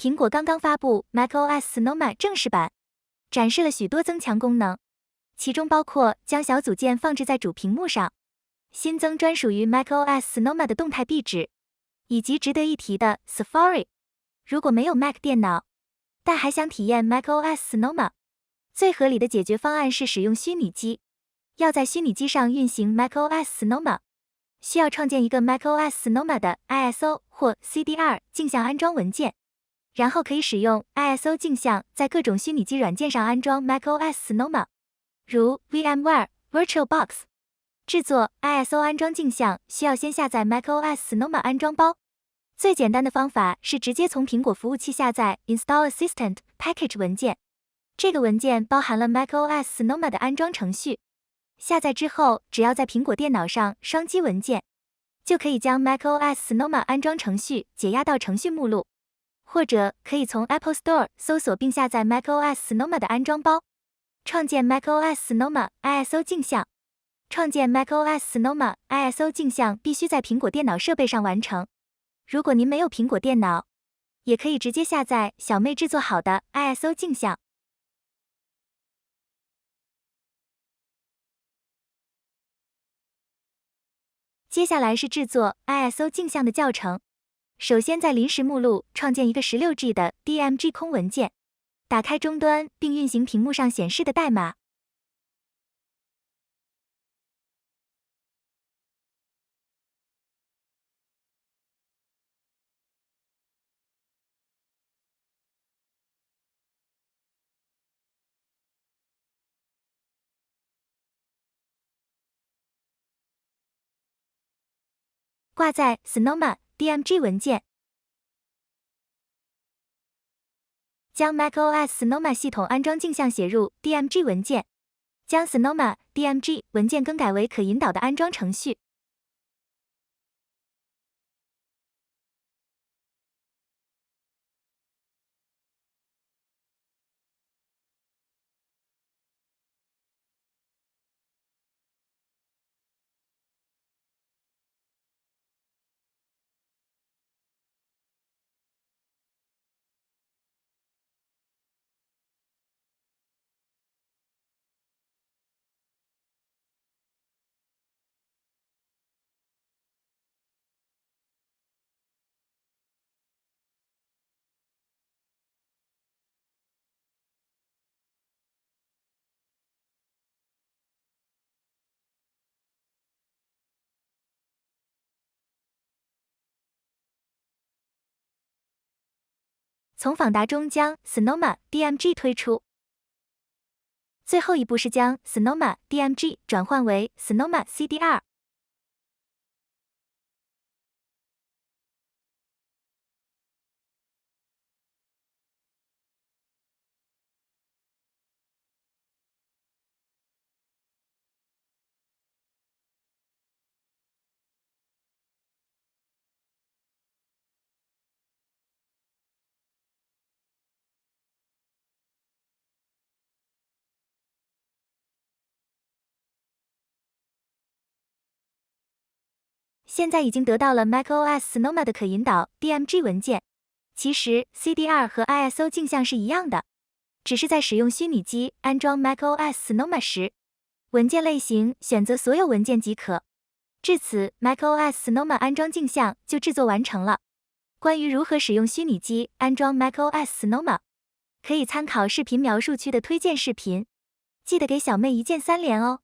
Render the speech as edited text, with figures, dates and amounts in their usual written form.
苹果刚刚发布 macOS Sonoma 正式版，展示了许多增强功能，其中包括将小组件放置在主屏幕上，新增专属于 macOS Sonoma 的动态壁纸，以及值得一提的 Safari。如果没有 Mac 电脑，但还想体验 macOS Sonoma， 最合理的解决方案是使用虚拟机。要在虚拟机上运行 macOS Sonoma， 需要创建一个 macOS Sonoma 的 ISO 或 CDR 镜像安装文件，然后可以使用 ISO 镜像在各种虚拟机软件上安装 macOS Sonoma， 如 VMware、VirtualBox。制作 ISO 安装镜像需要先下载 macOS Sonoma 安装包。最简单的方法是直接从苹果服务器下载 Install Assistant Package 文件，这个文件包含了 macOS Sonoma 的安装程序。下载之后，只要在苹果电脑上双击文件，就可以将 macOS Sonoma 安装程序解压到程序目录，或者可以从 Apple Store 搜索并下载 macOS Sonoma 的安装包。创建 macOS Sonoma ISO 镜像。创建 macOS Sonoma ISO 镜像必须在苹果电脑设备上完成。如果您没有苹果电脑，也可以直接下载小妹制作好的 ISO 镜像。接下来是制作 ISO 镜像的教程。首先在临时目录创建一个 16G 的 DMG 空文件，打开终端并运行屏幕上显示的代码。挂在 Sonoma DMG 文件，将 macOS Sonoma 系统安装镜像写入 DMG 文件，将 Sonoma DMG 文件更改为可引导的安装程序。从访达中将 Sonoma DMG 推出。最后一步是将 Sonoma DMG 转换为 Sonoma CDR。现在已经得到了 macOS Sonoma 的可引导 DMG 文件。其实 CDR 和 ISO 镜像是一样的，只是在使用虚拟机安装 macOS Sonoma 时，文件类型选择所有文件即可。至此 macOS Sonoma 安装镜像就制作完成了。关于如何使用虚拟机安装 macOS Sonoma， 可以参考视频描述区的推荐视频。记得给小妹一键3连哦。